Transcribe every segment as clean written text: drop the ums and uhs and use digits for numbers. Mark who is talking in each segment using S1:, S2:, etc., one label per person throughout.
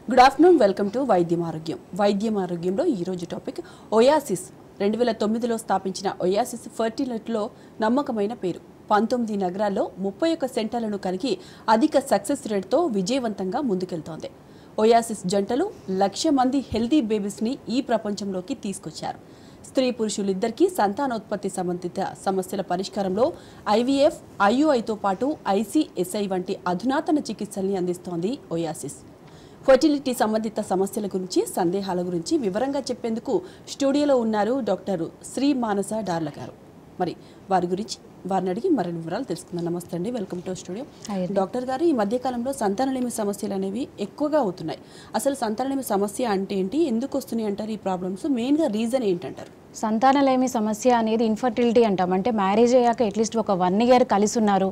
S1: Good afternoon, welcome to వైద్యం ఆరోగ్యంలో ఈరోజు టాపిక్ ఒయాసిస్. 2009లో స్థాపించిన ఒయాసిస్ ఫర్టిలిటీలో నమ్మకమైన పేరు. 19 నగరాల్లో 31 సెంటర్లను కలిగి అధిక సక్సెస్ రేట్తో విజయవంతంగా ముందుకెళ్తోంది. ఒయాసిస్ జంటలు 1,00,000 మంది హెల్తీ బేబీస్ని ఈ ప్రపంచంలోకి తీసుకొచ్చారు. స్త్రీ పురుషులిద్దరికీ సంతానోత్పత్తి సంబంధిత సమస్యల పరిష్కారంలో ఐవీఎఫ్, ఐయుఐతో పాటు ఐసీఎస్ఐ వంటి అధునాతన చికిత్సల్ని అందిస్తోంది ఒయాసిస్. ఫర్టిలిటీ సంబంధిత సమస్యల గురించి, సందేహాల గురించి వివరంగా చెప్పేందుకు స్టూడియోలో ఉన్నారు డాక్టర్ శ్రీ మానస డార్ల గారు. మరి వారిని అడిగి మరిన్ని వివరాలు తెలుసుకుందాం. నమస్తే అండి, వెల్కమ్ టు స్టూడియో. డాక్టర్ గారు, ఈ మధ్యకాలంలో సంతానలేమి సమస్యలు అనేవి ఎక్కువగా అవుతున్నాయి. అసలు సంతానలేమి సమస్య అంటే ఏంటి, ఎందుకు వస్తున్నాయి అంటారు ఈ ప్రాబ్లమ్స్? మెయిన్గా రీజన్ ఏంటంటారు?
S2: సంతానలేమి సమస్య అనేది ఇన్ఫర్టిలిటీ అంటాం. అంటే మ్యారేజ్ అయ్యాక అట్లీస్ట్ ఒక 1 ఇయర్ కలిసి ఉన్నారు,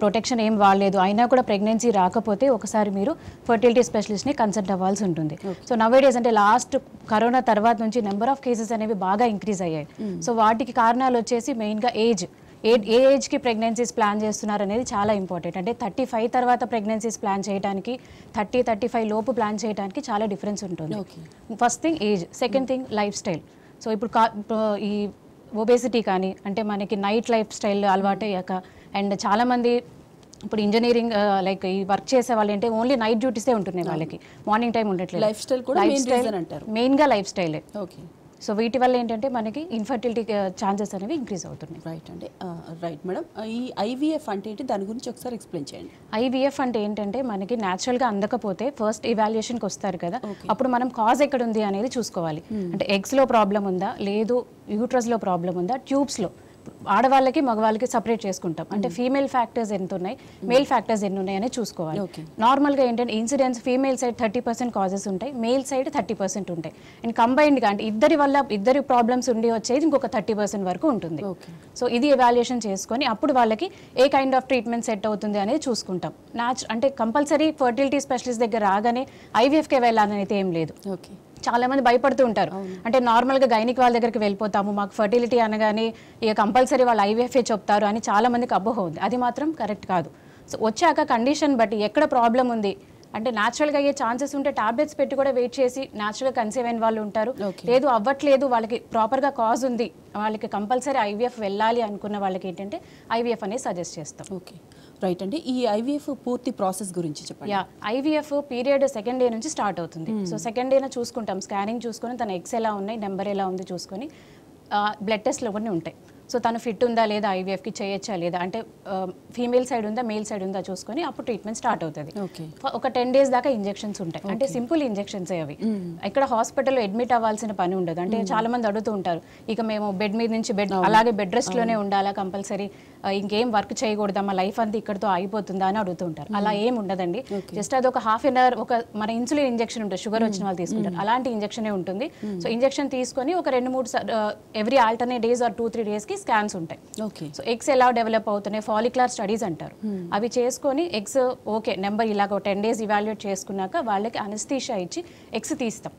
S2: ప్రొటెక్షన్ ఏం వాడలేదు, అయినా కూడా ప్రెగ్నెన్సీ రాకపోతే ఒకసారి మీరు ఫర్టిలిటీ స్పెషలిస్ట్ని కన్సల్ట్ అవ్వాల్సి ఉంటుంది. సో నవేడేస్ అంటే లాస్ట్ కరోనా తర్వాత నుంచి నెంబర్ ఆఫ్ కేసెస్ అనేవి బాగా ఇంక్రీజ్ అయ్యాయి. సో వాటికి కారణాలు వచ్చేసి మెయిన్గా ఏ ఏజ్కి ప్రెగ్నెన్సీస్ ప్లాన్ చేస్తున్నారు అనేది చాలా ఇంపార్టెంట్. అంటే 35 తర్వాత ప్రెగ్నెన్సీస్ ప్లాన్ చేయడానికి, 30-35 లోపు ప్లాన్ చేయడానికి చాలా డిఫరెన్స్ ఉంటుంది. First thing age, second thing life style. So ఇప్పుడు ఈ ఒబేసిటీ కానీ, అంటే మనకి నైట్ లైఫ్ స్టైల్ అలవాటు అయ్యాక, అండ్ చాలామంది ఇప్పుడు ఇంజనీరింగ్ లైక్ ఈ వర్క్ చేసే వాళ్ళు అంటే ఓన్లీ నైట్ డ్యూటీసే ఉంటున్నాయి, వాళ్ళకి మార్నింగ్ టైం ఉండట్లేదు.
S1: లైఫ్ స్టైల్ కూడా
S2: మెయిన్గా లైఫ్ స్టైలే.
S1: ఓకే.
S2: సో వీటి వల్ల ఏంటంటే మనకి ఇన్ఫర్టిలిటీ ఛాన్సెస్ అనేవి ఇంక్రీజ్ అవుతున్నాయి.
S1: రైట్ అండి. రైట్ మేడం, ఈ ఐవీఎఫ్ అంటే ఏంటి, దాని గురించి ఒకసారి ఎక్స్ప్లెయిన్ చేయండి.
S2: ఐవీఎఫ్ అంటే ఏంటంటే మనకి న్యాచురల్గా అందకపోతే ఫస్ట్ ఇవాల్యుయేషన్కి వస్తారు కదా, అప్పుడు మనం కాజ్ ఎక్కడ ఉంది అనేది చూసుకోవాలి. అంటే ఎగ్స్లో ప్రాబ్లం ఉందా, లేదు యూట్రస్లో ప్రాబ్లం ఉందా, ట్యూబ్స్లో. ఆడవాళ్ళకి మగవాళ్ళకి సపరేట్ చేసుకుంటాం. అంటే ఫీమేల్ ఫ్యాక్టర్స్ ఎంత ఉన్నాయి, మేల్ ఫ్యాక్టర్స్ ఎన్ని ఉన్నాయి అనేది చూసుకోవాలి. నార్మల్గా ఏంటంటే ఇన్సిడెన్స్ ఫీమేల్ సైడ్ 30% కాజెస్ ఉంటాయి, మేల్ సైడ్ 30% ఉంటాయి. అండ్ కంబైన్డ్గా అంటే ఇద్దరి ప్రాబ్లమ్స్ ఉండి వచ్చేది ఇంకొక 30% వరకు ఉంటుంది. సో ఇది ఎవాల్యుయేషన్ చేసుకొని అప్పుడు వాళ్ళకి ఏ కైండ్ ఆఫ్ ట్రీట్మెంట్ సెట్ అవుతుంది అనేది చూసుకుంటాం. అంటే కంపల్సరీ ఫర్టిలిటీ స్పెషలిస్ట్ దగ్గర రాగానే ఐవీఎఫ్కే వెళ్ళాలని అయితే ఏం లేదు. చాలా మంది భయపడుతూ ఉంటారు. అంటే నార్మల్గా గైనిక్ వాళ్ళ దగ్గరికి వెళ్ళిపోతాము, మాకు ఫర్టిలిటీ అనగానే ఇక కంపల్సరీ వాళ్ళు ఐవీఎఫ్ఏ చెప్తారు అని చాలా మందికి అపోహ ఉంది. అది మాత్రం కరెక్ట్ కాదు. సో వచ్చాక కండిషన్ బట్టి ఎక్కడ ప్రాబ్లం ఉంది, అంటే న్యాచురల్గా అయ్యే ఛాన్సెస్ ఉంటే టాబ్లెట్స్ పెట్టి కూడా వెయిట్ చేసి న్యాచురల్గా కన్సీవ్ అయిన వాళ్ళు ఉంటారు. లేదు అవ్వట్లేదు, వాళ్ళకి ప్రాపర్గా కాజ్ ఉంది, వాళ్ళకి కంపల్సరీ ఐవీఎఫ్ వెళ్ళాలి అనుకున్న వాళ్ళకి ఏంటంటే ఐవీఎఫ్ అనేది సజెస్ట్ చేస్తాం.
S1: ఓకే, రైట్ అండి. ఈ ఐవీఎఫ్ పూర్తి ప్రాసెస్ గురించి చెప్పండి.
S2: ఐవీఎఫ్ పీరియడ్ 2nd డే నుంచి స్టార్ట్ అవుతుంది. సో 2nd డేన చూసుకుంటాం, స్కానింగ్ చూసుకొని తన ఎగ్స్ ఎలా ఉన్నాయి, నెంబర్ ఎలా ఉంది చూసుకొని, బ్లడ్ టెస్ట్లు కొన్ని ఉంటాయి. సో తను ఫిట్ ఉందా లేదా, ఐవీఎఫ్కి చేయొచ్చా లేదా, అంటే ఫీమేల్ సైడ్ ఉందా మేల్ సైడ్ ఉందా చూసుకొని అప్పుడు ట్రీట్మెంట్ స్టార్ట్ అవుతుంది. ఒక 10 days దాకా ఇంజెక్షన్స్ ఉంటాయి. అంటే సింపుల్ ఇంజెక్షన్స్ అవి, ఇక్కడ హాస్పిటల్లో అడ్మిట్ అవ్వాల్సిన పని ఉండదు. అంటే చాలా మంది అడుగుతూ ఉంటారు, ఇక మేము బెడ్ మీద నుంచి అలాగే బెడ్ రెస్ట్లోనే ఉండాలా, కంపల్సరీ ఇంకేం వర్క్ చేయకూడదా, మా లైఫ్ అంతా ఇక్కడతో అయిపోతుందా అని అడుగుతూ ఉంటారు. అలా ఏం ఉండదండి. జస్ట్ అది ఒక 1/2 hour మన ఇన్సులిన్ ఇంజెక్షన్ ఉంటుంది, షుగర్ వచ్చిన వాళ్ళు తీసుకుంటారు, అలాంటి ఇంజెక్షనే ఉంటుంది. సో ఇంజెక్షన్ తీసుకొని ఒక 2-3 ఎవ్రీ ఆల్టర్నేట్ డేస్ ఆర్ 2-3 daysకి స్కాన్స్ ఉంటాయి. సో ఎగ్స్ ఎలా డెవలప్ అవుతున్నాయి, ఫాలిక్యులర్ స్టడీస్ అంటారు, అవి చేసుకొని ఎగ్స్ ఓకే నెంబర్ ఇలాగ 10 days ఇవాల్యుయేట్ చేసుకున్నాక వాళ్ళకి అనస్థీషియా ఇచ్చి ఎగ్స్ తీస్తాం.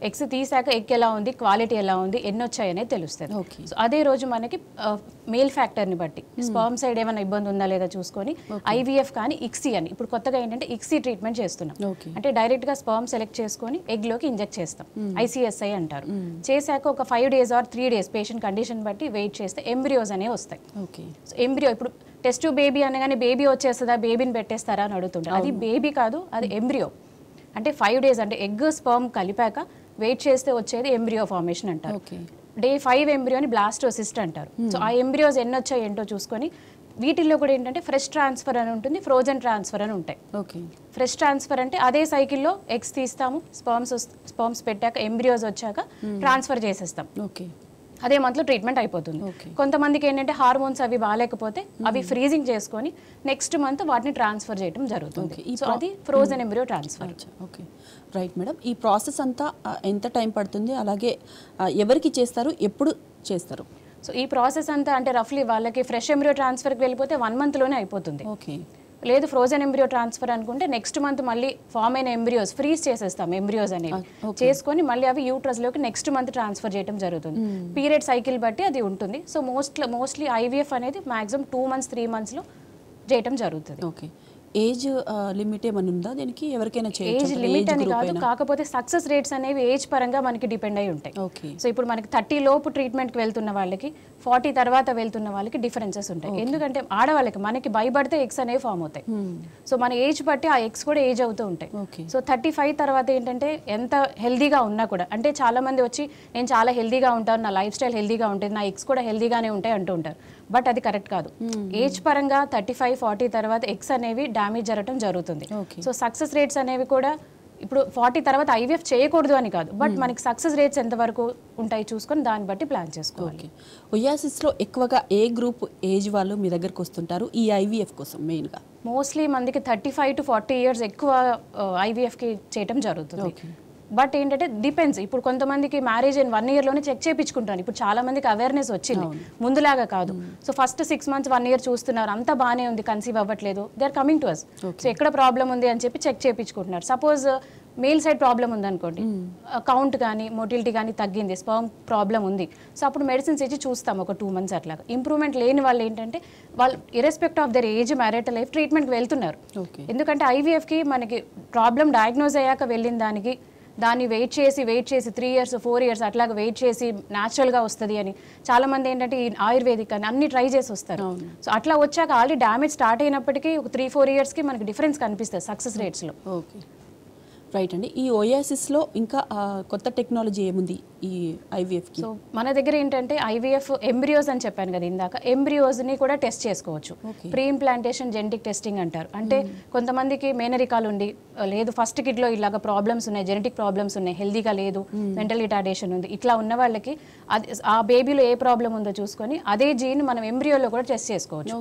S2: ఎగ్స్ తీసాక ఎగ్ ఎలా ఉంది, క్వాలిటీ ఎలా ఉంది, ఎన్ని వచ్చాయనేది తెలుస్తుంది. సో అదే రోజు మనకి మేల్ ఫ్యాక్టర్ని బట్టి స్పర్మ్ సైడ్ ఏమైనా ఇబ్బంది ఉందా లేదా చూసుకొని ఐవీఎఫ్ కానీ ఇక్సీ అని, ఇప్పుడు కొత్తగా ఏంటంటే ఇక్సీ ట్రీట్మెంట్ చేస్తున్నాం. అంటే డైరెక్ట్గా స్పర్మ్ సెలెక్ట్ చేసుకొని ఎగ్లోకి ఇంజెక్ట్ చేస్తాం, ఐసీఎస్ఐ అంటారు. చేశాక ఒక 5 days or 3 days patient condition బట్టి వెయిట్ చేస్తే ఎంబ్రియోస్ అనేవి వస్తాయి. సో ఎంబ్రియో ఇప్పుడు టెస్ట్ బేబీ అనగానే బేబీ వచ్చేస్తుందా, బేబీని పెట్టేస్తారా అని అడుగుతుంటారు. అది బేబీ కాదు, అది ఎంబ్రియో. అంటే 5 days అంటే ఎగ్ స్పర్మ్ కలిపాక వెయిట్ చేస్తే వచ్చేది ఎంబ్రియో ఫార్మేషన్ అంటారు. డే 5 ఎంబ్రియోని బ్లాస్టోసిస్ట్ అంటారు. సో ఆ ఎంబ్రియోస్ ఎన్ని వచ్చాయి ఏంటో చూసుకొని, వీటిల్లో కూడా ఏంటంటే ఫ్రెష్ ట్రాన్స్ఫర్ అని ఉంటుంది, ఫ్రోజన్ ట్రాన్స్ఫర్ అని ఉంటాయి. ఫ్రెష్ ట్రాన్స్ఫర్ అంటే అదే సైకిల్లో ఎగ్స్ తీస్తాము, స్పర్మ్స్ పెట్టాక ఎంబ్రియోస్ వచ్చాక ట్రాన్స్ఫర్ చేసేస్తాం, అదే మంత్లో ట్రీట్మెంట్ అయిపోతుంది. కొంతమందికి ఏంటంటే హార్మోన్స్ అవి బాగాలేకపోతే అవి ఫ్రీజింగ్ చేసుకొని నెక్స్ట్ మంత్ వాటిని ట్రాన్స్ఫర్ చేయడం జరుగుతుంది. సో అది frozen embryo transfer.
S1: Okay, right madam. ఈ ప్రాసెస్ అంతా ఎంత టైం పడుతుంది, అలాగే ఎవరికి చేస్తారు, ఎప్పుడు చేస్తారు?
S2: సో ఈ ప్రాసెస్ అంతా అంటే రఫ్లీ వాళ్ళకి ఫ్రెష్ ఎంబ్రియో ట్రాన్స్ఫర్కి వెళ్ళిపోతే 1 monthలోనే అయిపోతుంది. లేదు ఫ్రోజన్ ఎంబ్రియో ట్రాన్స్ఫర్ అనుకుంటే నెక్స్ట్ మంత్ మళ్ళీ ఫామ్ అయిన ఎంబ్రియోస్ ఫ్రీజ్ చేసేస్తాం, ఎంబ్రియోస్ అనేవి చేసుకొని మళ్ళీ అవి యూట్రస్లోకి నెక్స్ట్ మంత్ ట్రాన్స్ఫర్ చేయడం జరుగుతుంది. పీరియడ్ సైకిల్ బట్టి అది ఉంటుంది. సో మోస్ట్లీ ఐవీఎఫ్ అనేది మాక్సిమం 2 months 3 monthsలో చేయటం జరుగుతుంది.
S1: ఓకే, ఏజ్ లిమిట్ ఏమైనా ఉందా దీనికి? ఎవరికైనా
S2: ఏజ్
S1: చేయొచ్చు?
S2: లిమిట్ అని కాదు, కాకపోతే సక్సెస్ రేట్స్ అనేవి ఏజ్ పరంగా మనకి డిపెండ్ అయి ఉంటాయి.
S1: ఓకే.
S2: సో ఇప్పుడు మనకి 30 లోపు ట్రీట్మెంట్కి వెళ్తున్న వాళ్ళకి 40 తర్వాత వెళ్తున్న వాళ్ళకి డిఫరెన్సెస్ ఉంటాయి. ఎందుకంటే ఆడవాళ్ళకి మనకి భయపడితే ఎగ్స్ అనేవి ఫామ్ అవుతాయి. సో మన ఏజ్ బట్టి ఆ ఎగ్స్ కూడా ఏజ్ అవుతూ ఉంటాయి. సో 35 తర్వాత ఏంటంటే ఎంత హెల్దీగా ఉన్నా కూడా, అంటే చాలా మంది వచ్చి నేను చాలా హెల్దీగా ఉంటాను, నా లైఫ్ స్టైల్ హెల్దీగా ఉంటుంది, నా ఎగ్స్ కూడా హెల్దీగానే ఉంటాయి అంటూ ఉంటారు. బట్ అది కరెక్ట్ కాదు. ఏజ్ పరంగా 35-40 తర్వాత ఎగ్స్ అనేవి డ్యామేజ్ జరగడం జరుగుతుంది. సో సక్సెస్ రేట్స్ అనేవి కూడా ఇప్పుడు 40 తర్వాత ఐవీఎఫ్ చేయకూడదు అని కాదు, బట్ మనకి సక్సెస్ రేట్స్ ఎంతవరకు ఉంటాయి చూసుకొని దాన్ని బట్టి ప్లాన్ చేసుకోవాలి.
S1: ఒయాసిస్లో ఎక్కువగా ఏ గ్రూప్ ఏజ్ వాళ్ళు మీ దగ్గరకు వస్తుంటారు ఈ ఐవీఎఫ్ కోసం? మెయిన్గా
S2: మోస్ట్లీ మందికి 35 to 40 ఇయర్స్ ఎక్కువ ఐవీఎఫ్కి చేయటం జరుగుతుంది. బట్ ఏంటంటే డిపెండ్స్. ఇప్పుడు కొంతమందికి మ్యారేజ్ అయిన 1 ఇయర్లోనే చెక్ చేయించుకుంటారు. ఇప్పుడు చాలా మందికి అవేర్నెస్ వచ్చింది, ముందులాగా కాదు. సో ఫస్ట్ 6 months 1 year చూస్తున్నారు, అంతా బాగానే ఉంది, కన్సీవ్ అవ్వట్లేదు, they are coming to us. So ఎక్కడ ప్రాబ్లం ఉంది అని చెప్పి చెక్ చేయించుకుంటున్నారు. సపోజ్ మేల్ సైడ్ ప్రాబ్లం ఉందనుకోండి, కౌంట్ కానీ మొటిలిటీ కానీ తగ్గింది, స్పర్మ్ ప్రాబ్లం ఉంది, సో అప్పుడు మెడిసిన్స్ ఇచ్చి చూస్తాం ఒక 2 months అట్లాగా. ఇంప్రూవ్మెంట్ లేని వాళ్ళు ఏంటంటే వాళ్ళు irrespective of their age, marital life ట్రీట్మెంట్కి వెళ్తున్నారు. ఎందుకంటే ఐవీఎఫ్కి మనకి ప్రాబ్లం డయాగ్నోజ్ అయ్యాక వెళ్ళిన దాన్ని వెయిట్ చేసి 3 years 4 years అట్లాగా వెయిట్ చేసి న్యాచురల్గా వస్తుంది అని చాలామంది ఏంటంటే ఈ ఆయుర్వేదిక్ అని అన్ని ట్రై చేసి వస్తారు. సో అట్లా వచ్చాక ఆల్రెడీ డ్యామేజ్ స్టార్ట్ అయినప్పటికీ ఒక 3-4 yearsకి మనకి డిఫరెన్స్ కనిపిస్తుంది సక్సెస్ రేట్స్లో.
S1: ఓకే, రైట్ అండి. ఈ ఒయాసిస్లో ఇంకా కొత్త టెక్నాలజీ ఏముంది ఈ ఐవీఎఫ్కి?
S2: సో మన దగ్గర ఏంటంటే ఐవీఎఫ్ ఎంబ్రియోస్ అని చెప్పాను కదా ఇందాక, ఎంబ్రియోస్ని కూడా టెస్ట్ చేసుకోవచ్చు. ప్రీ ఇంప్లాంటేషన్ జెనెటిక్ టెస్టింగ్ అంటారు. అంటే కొంతమందికి మేనరికాలు ఉండి లేదు, ఫస్ట్ కిడ్లో ఇలాగ ప్రాబ్లమ్స్ ఉన్నాయి, జెనెటిక్ ప్రాబ్లమ్స్ ఉన్నాయి, హెల్దీగా లేదు, మెంటల్ రిటార్డేషన్ ఉంది, ఇట్లా ఉన్న వాళ్ళకి ఆ బేబీలో ఏ ప్రాబ్లం ఉందో చూసుకొని అదే జీన్ మనం ఎంబ్రియోలో కూడా టెస్ట్ చేసుకోవచ్చు.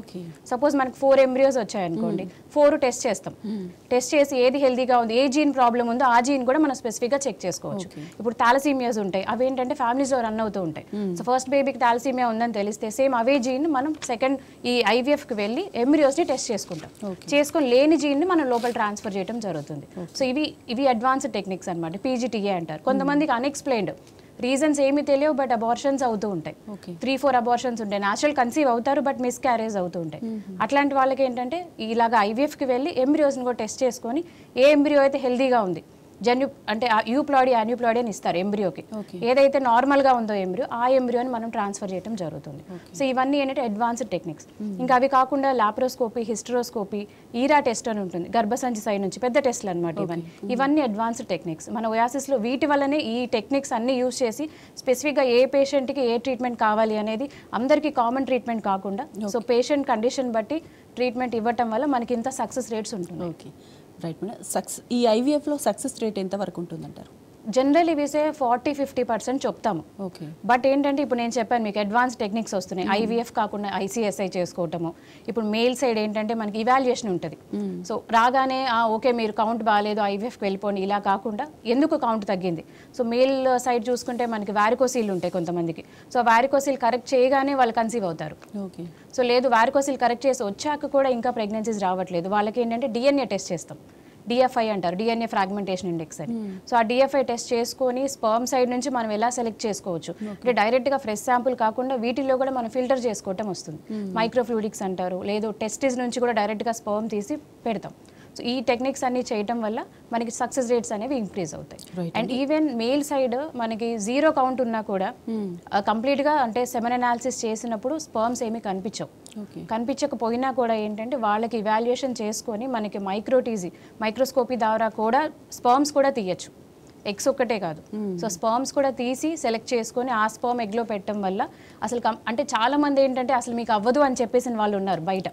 S2: సపోజ్ మనకి 4 ఎంబ్రియోస్ వచ్చాయనుకోండి, 4 టెస్ట్ చేస్తాం. టెస్ట్ చేసి ఏది హెల్దీగా ఉంది, ఏ జీన్ ప్రాబ్లం ఉందో ఆ జీన్ కూడా మనం స్పెసిఫిక్గా చెక్ చేసుకోవచ్చు. ఇప్పుడు థాలసీమియాస్ ఉంటాయి, అవి ఏంటంటే ఫ్యామిలీస్లో రన్ అవుతూ ఉంటాయి. సో ఫస్ట్ బేబీకి థాలసీమియా ఉందని తెలిస్తే సేమ్ అవే జీన్ మనం సెకండ్ ఈ ఐవీఎఫ్కి వెళ్ళి ఎంబ్రియోస్ని టెస్ట్ చేసుకుంటాం. చేసుకొని లేని జీన్ని మనం లోపల ట్రాన్స్ఫర్ చేయడం జరుగుతుంది. సో ఇవి అడ్వాన్స్డ్ టెక్నిక్స్ అనమాట, పీజీటీఏ అంటారు. కొంతమందికి అన్ఎక్స్ప్లెయిన్డ్ రీజన్స్ ఏమీ తెలియవు, బట్ అబార్షన్స్ అవుతూ ఉంటాయి. 3-4 అబార్షన్స్ ఉంటాయి, న్యాచురల్ కన్సీవ్ అవుతారు, బట్ మిస్క్యారేజ్ అవుతూ ఉంటాయి. అట్లాంటి వాళ్ళకి ఏంటంటే ఇలాగ ఐవీఎఫ్కి వెళ్ళి ఎంబ్రియోస్ని కూడా టెస్ట్ చేసుకొని ఏ ఎంబ్రియో అయితే హెల్దీగా ఉంది, అంటే యూప్లాయిడీ యాన్యూప్లాయిడీ అని ఇస్తారు ఎంబ్రియోకి, ఏదైతే నార్మల్గా ఉందో ఎంబ్రియో ఆ ఎంబ్రియోని మనం ట్రాన్స్ఫర్ చేయడం జరుగుతుంది. సో ఇవన్నీ ఏంటంటే అడ్వాన్స్డ్ టెక్నిక్స్. ఇంకా అవి కాకుండా లాప్రోస్కోపీ, హిస్టరోస్కోపీ, ఈరా టెస్ట్ అని ఉంటుంది, గర్భసంచి సైడ్ నుంచి పెద్ద టెస్ట్లు అనమాట. ఇవన్నీ అడ్వాన్స్డ్ టెక్నిక్స్. మన ఒయాసిస్లో వీటి వల్లనే ఈ టెక్నిక్స్ అన్ని యూజ్ చేసి స్పెసిఫిక్గా ఏ పేషెంట్కి ఏ ట్రీట్మెంట్ కావాలి అనేది అందరికీ కామన్ ట్రీట్మెంట్ కాకుండా సో పేషెంట్ కండిషన్ బట్టి ట్రీట్మెంట్ ఇవ్వటం వల్ల మనకి ఇంత సక్సెస్ రేట్స్ ఉంటుంది.
S1: Okay, right madam. ఈ ఐవీఎఫ్లో సక్సెస్ రేట్ ఎంతవరకు ఉంటుందంటారు?
S2: జనరల్ ఇవిసే 40-50% చెప్తాము. బట్ ఏంటంటే ఇప్పుడు నేను చెప్పాను మీకు అడ్వాన్స్ టెక్నిక్స్ వస్తున్నాయి, ఐవీఎఫ్ కాకుండా ఐసీఎస్ఐ చేసుకోవటము. ఇప్పుడు మేల్ సైడ్ ఏంటంటే మనకి ఇవాల్యుయేషన్ ఉంటుంది. సో రాగానే ఓకే మీరు కౌంట్ బాగాలేదు ఐవీఎఫ్కి వెళ్ళిపోండి ఇలా కాకుండా ఎందుకు కౌంట్ తగ్గింది. సో మేల్ సైడ్ చూసుకుంటే మనకి వారికోసీల్ ఉంటాయి కొంతమందికి, సో వారికోసీల్ కరెక్ట్ చేయగానే వాళ్ళు కన్సీవ్ అవుతారు. సో లేదు వారికోసీల్ కరెక్ట్ చేసి వచ్చాక కూడా ఇంకా ప్రెగ్నెన్సీస్ రావట్లేదు, వాళ్ళకి ఏంటంటే డిఎన్ఏ టెస్ట్ చేస్తాం, డిఎఫ్ఐ అంటారు, డిఎన్ఏ ఫ్రాగ్మెంటేషన్ ఇండెక్స్ అని. సో ఆ డిఎఫ్ఐ టెస్ట్ చేసుకొని స్పర్మ్ సైడ్ నుంచి మనం ఎలా సెలెక్ట్ చేసుకోవచ్చు అంటే డైరెక్ట్గా ఫ్రెష్ శాంపుల్ కాకుండా వీటిల్లో కూడా మనం ఫిల్టర్ చేసుకోవటం వస్తుంది. మైక్రోఫ్లూయిడిక్స్ అంటారు, లేదు టెస్టిస్ నుంచి కూడా డైరెక్ట్గా స్పర్మ్ తీసి పెడతాం. సో ఈ టెక్నిక్స్ అన్ని చేయటం వల్ల మనకి సక్సెస్ రేట్స్ అనేవి ఇంక్రీజ్ అవుతాయి. అండ్ ఈవెన్ మేల్ సైడ్ మనకి 0 కౌంట్ ఉన్నా కూడా కంప్లీట్గా అంటే సెమెన్ అనాలిసిస్ చేసినప్పుడు స్పర్మ్స్ ఏమీ కనిపించకపోయినా కూడా ఏంటంటే వాళ్ళకి ఇవాల్యుయేషన్ చేసుకొని మనకి మైక్రోస్కోపీ ద్వారా కూడా స్పర్మ్స్ కూడా తీయచ్చు, ఎగ్స్ ఒక్కటే కాదు. సో స్పర్మ్స్ కూడా తీసి సెలెక్ట్ చేసుకొని ఆ స్పర్మ్ ఎగ్లో పెట్టడం వల్ల అసలు అంటే చాలా మంది ఏంటంటే అసలు మీకు అవ్వదు అని చెప్పేసిన వాళ్ళు ఉన్నారు బయట.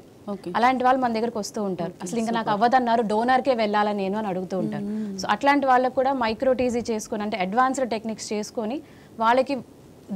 S2: అలాంటి వాళ్ళు మన దగ్గరకు వస్తూ ఉంటారు, అసలు ఇంకా నాకు అవ్వదన్నారు, డోనర్కే వెళ్ళాలని నేను అని అడుగుతూ ఉంటారు. సో అట్లాంటి వాళ్ళకు కూడా మైక్రోటీజీ చేసుకొని అంటే అడ్వాన్స్డ్ టెక్నిక్స్ చేసుకొని వాళ్ళకి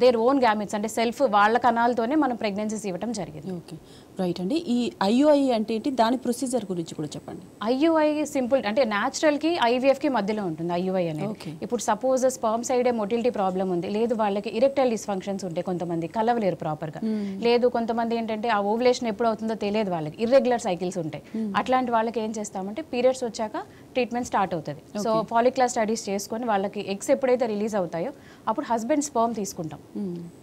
S2: దేర్ ఓన్ గ్యామిట్స్ అంటే సెల్ఫ్ వాళ్ళ కణాలతోనే మనం ప్రెగ్నెన్సీస్ ఇవ్వడం జరిగింది.
S1: ఓకే, రైట్ అండి. ఈ ఐయుఐ అంటే ఏంటి, దాని ప్రొసీజర్ గురించి కూడా చెప్పండి.
S2: ఐయుఐ సింపుల్ అంటే న్యాచురల్కి ఐవీఎఫ్కి మధ్యలో ఉంటుంది ఐయుఐ అనేది. ఇప్పుడు సపోజ్ స్పర్మ్ సైడే మొటిలిటీ ప్రాబ్లం ఉంది, లేదు వాళ్ళకి ఇరెక్టైల్ డిస్ఫంక్షన్స్ ఉంటాయి, కొంతమంది కలవలేరు ప్రాపర్గా, లేదు కొంతమంది ఏంటంటే ఆ ఓవులేషన్ ఎప్పుడు అవుతుందో తెలియదు, వాళ్ళకి ఇర్రెగ్యులర్ సైకిల్స్ ఉంటాయి. అట్లాంటి వాళ్ళకి ఏం చేస్తామంటే పీరియడ్స్ వచ్చాక ట్రీట్మెంట్ స్టార్ట్ అవుతుంది. సో ఫాలిక్యులర్ స్టడీస్ చేసుకొని వాళ్ళకి ఎగ్స్ ఎప్పుడైతే రిలీజ్ అవుతాయో అప్పుడు హస్బెండ్ స్పర్మ్ తీసుకుంటాం,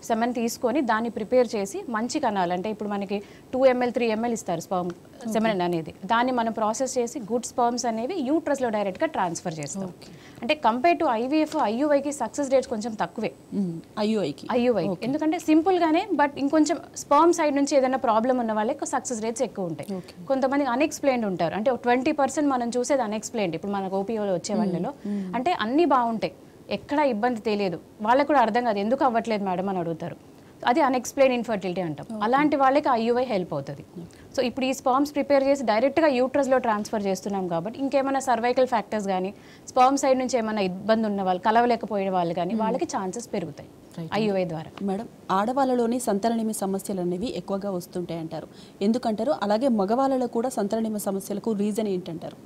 S2: సెమెన్ తీసుకొని దాన్ని ప్రిపేర్ చేసి మంచి కణాలు అంటే ఇప్పుడు మనకి 2 ml 3 ml ఇస్తారు స్పర్మ్ సెమెన్ అనేది. దాన్ని మనం ప్రాసెస్ చేసి గుడ్ స్పర్మ్స్ అనేవి యూట్రస్లో డైరెక్ట్గా ట్రాన్స్ఫర్ చేస్తాం. అంటే కంపేర్ టు ఐవీఎఫ్ ఐయుఐకి సక్సెస్ రేట్స్ కొంచెం తక్కువే ఐయుఐ, ఎందుకంటే సింపుల్గానే బట్ ఇంకొంచెం స్పర్మ్ సైడ్ నుంచి ఏదైనా ప్రాబ్లం ఉన్న వాళ్ళకి సక్సెస్ రేట్స్ ఎక్కువ ఉంటాయి. కొంతమంది అన్ఎక్స్ప్లెయిన్డ్ ఉంటారు, అంటే 20% మనం చూసేది అన్ఎక్స్ప్లెయిన్డ్. ఇప్పుడు మనకు ఓపీఓలో వచ్చే వాళ్ళలో అంటే అన్నీ బాగుంటాయి, ఎక్కడ ఇబ్బంది తెలియదు, వాళ్ళకు కూడా అర్థం కాదు ఎందుకు అవ్వట్లేదు మేడం అని అడుగుతారు. అది అన్ఎక్స్ప్లెయిన్ ఇన్ఫర్టిలిటీ అంటాం. అలాంటి వాళ్ళకి ఐయుఐ హెల్ప్ అవుతుంది. సో ఇప్పుడు ఈ స్పర్మ్స్ ప్రిపేర్ చేసి డైరెక్ట్గా యూట్రస్లో ట్రాన్స్ఫర్ చేస్తున్నాం కాబట్టి ఇంకేమైనా సర్వైకల్ ఫ్యాక్టర్స్ కానీ స్పర్మ్ సైడ్ నుంచి ఏమైనా ఇబ్బంది ఉన్న వాళ్ళు, కలవలేకపోయే వాళ్ళు కానీ వాళ్ళకి ఛాన్సెస్ పెరుగుతాయి ఐయుఐ ద్వారా.
S1: మేడం, ఆడవాళ్ళలోని సంతాననిమి సమస్యలు అనేవి ఎక్కువగా వస్తుంటాయి అంటారు, ఎందుకంటారు? అలాగే మగవాళ్ళలో కూడా సంతాననిమి సమస్యలకు రీజన్ ఏంటంటారు?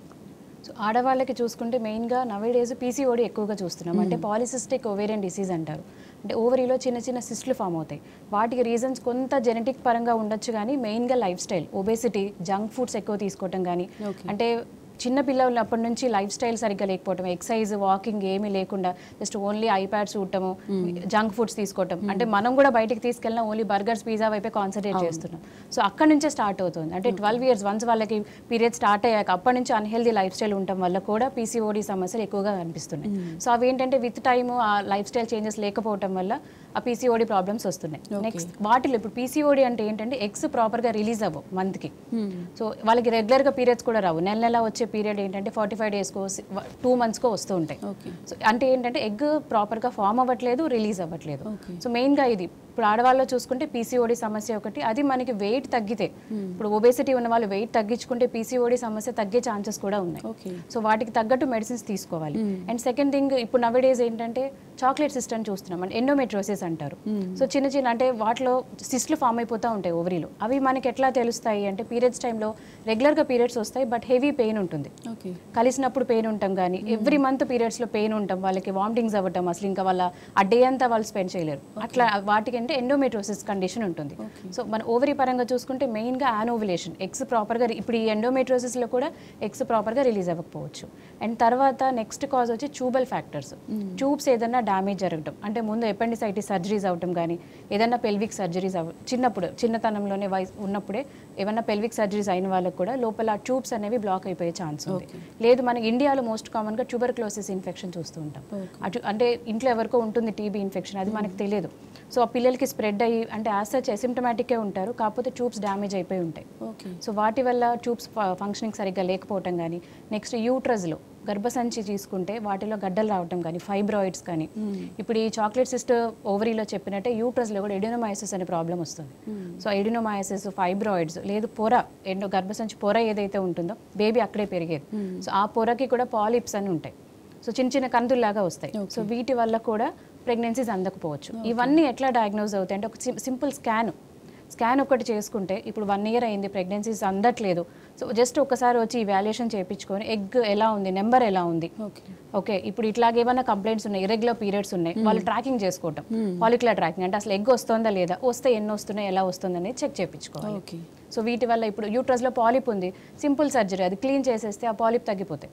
S2: సో ఆడవాళ్ళకి చూసుకుంటే మెయిన్గా నవేడేస్ పీసీఓడి ఎక్కువగా చూస్తున్నాం. అంటే పాలిసిస్టిక్ ఓవేరియన్ డిసీజ్ అంటారు. అంటే ఓవరీలో చిన్న చిన్న సిస్టులు ఫామ్ అవుతాయి. వాటికి రీజన్స్ కొంత జెనెటిక్ పరంగా ఉండొచ్చు, కానీ మెయిన్గా life style, obesity, junk foods ఎక్కువ తీసుకోవటం కానీ, అంటే చిన్న పిల్లలు అప్పటి నుంచి లైఫ్ స్టైల్ సరిగ్గా లేకపోవటం, ఎక్సర్సైజ్ వాకింగ్ ఏమీ లేకుండా జస్ట్ ఓన్లీ ఐప్యాడ్స్ చూడటము, జంక్ ఫుడ్స్ తీసుకోవటం. అంటే మనం కూడా బయటికి తీసుకెళ్ళినా ఓన్లీ బర్గర్స్ పిజ్జా వైపే కాన్సన్ట్రేట్ చేస్తున్నాం. సో అక్కడ నుంచే స్టార్ట్ అవుతుంది. అంటే 12 years వన్స్ వాళ్ళకి పీరియడ్ స్టార్ట్ అయ్యాక అప్పటి నుంచి అన్హెల్దీ లైఫ్ స్టైల్ ఉండటం వల్ల కూడా పీసీఓడి సమస్యలు ఎక్కువగా కనిపిస్తున్నాయి. సో అవి ఏంటంటే విత్ టైము ఆ లైఫ్ స్టైల్ చేంజెస్ లేకపోవటం వల్ల ఆ పీసీఓడి ప్రాబ్లమ్స్ వస్తున్నాయి. నెక్స్ట్ వాటిలో ఇప్పుడు పీసీఓడి అంటే ఏంటంటే ఎగ్స్ ప్రాపర్గా రిలీజ్ అవ్వవు మంత్కి. సో వాళ్ళకి రెగ్యులర్గా పీరియడ్స్ కూడా రావు. నెల వచ్చే పీరియడ్ ఏంటంటే 45 daysకో 2 monthskో వస్తూ ఉంటాయి. సో అంటే ఏంటంటే ఎగ్ ప్రాపర్గా ఫామ్ అవ్వట్లేదు, రిలీజ్ అవ్వట్లేదు. సో మెయిన్గా ఇది ఇప్పుడు ఆడవాళ్ళలో చూసుకుంటే పీసీఓడి సమస్య ఒకటి. అది మనకి వెయిట్ తగ్గితే, ఇప్పుడు ఒబేసిటీ ఉన్న వాళ్ళు వెయిట్ తగ్గించుకుంటే పీసీఓడి సమస్య తగ్గే ఛాన్సెస్ కూడా ఉన్నాయి. సో వాటికి తగ్గట్టు మెడిసిన్స్ తీసుకోవాలి. అండ్ సెకండ్ థింగ్, ఇప్పుడు నవేడేస్ ఏంటంటే చాక్లెట్ సిస్ట్ అని చూస్తున్నాం, అంటే ఎండోమెట్రోసిస్ అంటారు. సో చిన్న చిన్న అంటే వాటిలో సిస్ట్లు ఫామ్ అయిపోతూ ఉంటాయి ఓవరీలో. అవి మనకి ఎట్లా తెలుస్తాయి అంటే పీరియడ్స్ టైంలో రెగ్యులర్గా పీరియడ్స్ వస్తాయి, బట్ హెవీ పెయిన్ ఉంటుంది, కలిసినప్పుడు పెయిన్ ఉంటాం, కానీ ఎవ్రీ మంత్ పీరియడ్స్లో పెయిన్ ఉంటాం, వాళ్ళకి వామిటింగ్స్ అవ్వటం, అసలు ఇంకా వాళ్ళ ఆ డే అంతా వాళ్ళు స్పెండ్ చేయలేరు. అట్లా వాటికి అంటే ఎండోమెట్రోసిస్ కండిషన్ ఉంటుంది. సో మన ఓవరీ పరంగా చూసుకుంటే మెయిన్గా యానోవులేషన్, ఎగ్స్ ప్రాపర్గా, ఇప్పుడు ఈ ఎండోమెట్రోసిస్లో కూడా ఎగ్స్ ప్రాపర్గా రిలీజ్ అవ్వకపోవచ్చు. అండ్ తర్వాత నెక్స్ట్ కాజ్ వచ్చి ట్యూబల్ ఫ్యాక్టర్స్. ట్యూబ్స్ ఏదైనా డ్యామేజ్ జరగడం, అంటే ముందు ఎపెండిసైటిస్ సర్జరీస్ అవ్వటం కానీ, ఏదైనా పెల్విక్ సర్జరీస్ చిన్నతనంలోనే వయసు ఉన్నప్పుడే ఏమైనా పెల్విక్ సర్జరీస్ అయిన వాళ్ళకి కూడా లోపల ట్యూబ్స్ అనేవి బ్లాక్ అయిపోయే ఛాన్స్ ఉంది. లేదు మనకి ఇండియాలో మోస్ట్ కామన్గా ట్యూబర్క్లోసిస్ ఇన్ఫెక్షన్ చూస్తూ ఉంటాం. అంటే ఇంట్లో ఎవరికో ఉంటుంది టీబీ ఇన్ఫెక్షన్, అది మనకు తెలియదు. సో ఆ పిల్లలకి స్ప్రెడ్ అయ్యి అంటే యాజ్ సచ్ అసిమ్టమాటిక్గా ఉంటారు, కాకపోతే ట్యూబ్స్ డ్యామేజ్ అయిపోయి ఉంటాయి. సో వాటి వల్ల ట్యూబ్స్ ఫంక్షనింగ్ సరిగ్గా లేకపోవటం కానీ, నెక్స్ట్ యూట్రస్లో గర్భసంచి తీసుకుంటే వాటిలో గడ్డలు రావటం కానీ, ఫైబ్రాయిడ్స్ కానీ, ఇప్పుడు ఈ చాక్లెట్ సిస్ట్ ఓవరీలో చెప్పినట్టే యూట్రస్లో కూడా ఎడినోమయాసిస్ అనే ప్రాబ్లం వస్తుంది. సో ఎడినోమయాసిస్, ఫైబ్రాయిడ్స్, లేదు పొర, గర్భసంచి పొర ఏదైతే ఉంటుందో బేబీ అక్కడే పెరిగేది, సో ఆ పొరకి కూడా పాలిప్స్ అని ఉంటాయి. సో చిన్న చిన్న కందుల్లాగా వస్తాయి. సో వీటి వల్ల కూడా ప్రెగ్నెన్సీస్ అందకపోవచ్చు. ఇవన్నీ ఎట్లా డయాగ్నోజ్ అవుతాయి అంటే ఒక సింపుల్ స్కాన్ ఒకటి చేసుకుంటే, ఇప్పుడు 1 year అయింది ప్రెగ్నెన్సీస్ అందట్లేదు, సో జస్ట్ ఒకసారి వచ్చి ఇవాల్యుయేషన్ చేయించుకొని ఎగ్ ఎలా ఉంది, నెంబర్ ఎలా ఉంది, ఓకే ఇప్పుడు ఇట్లాగే ఏమైనా కంప్లైంట్స్ ఉన్నాయి, ఇరెగ్యులర్ పీరియడ్స్ ఉన్నాయి, వాళ్ళు ట్రాకింగ్ చేసుకోవటం, ఫాలిక్యులర్ ట్రాకింగ్ అంటే అసలు ఎగ్ వస్తుందా లేదా, వస్తే ఎన్ని వస్తున్నాయి, ఎలా వస్తుంది అనేది చెక్ చేయించుకోవాలి. సో వీటి వల్ల ఇప్పుడు యూట్రస్లో పాలిప్ ఉంది, సింపుల్ సర్జరీ, అది క్లీన్ చేసేస్తే ఆ పాలిప్ తగ్గిపోతాయి.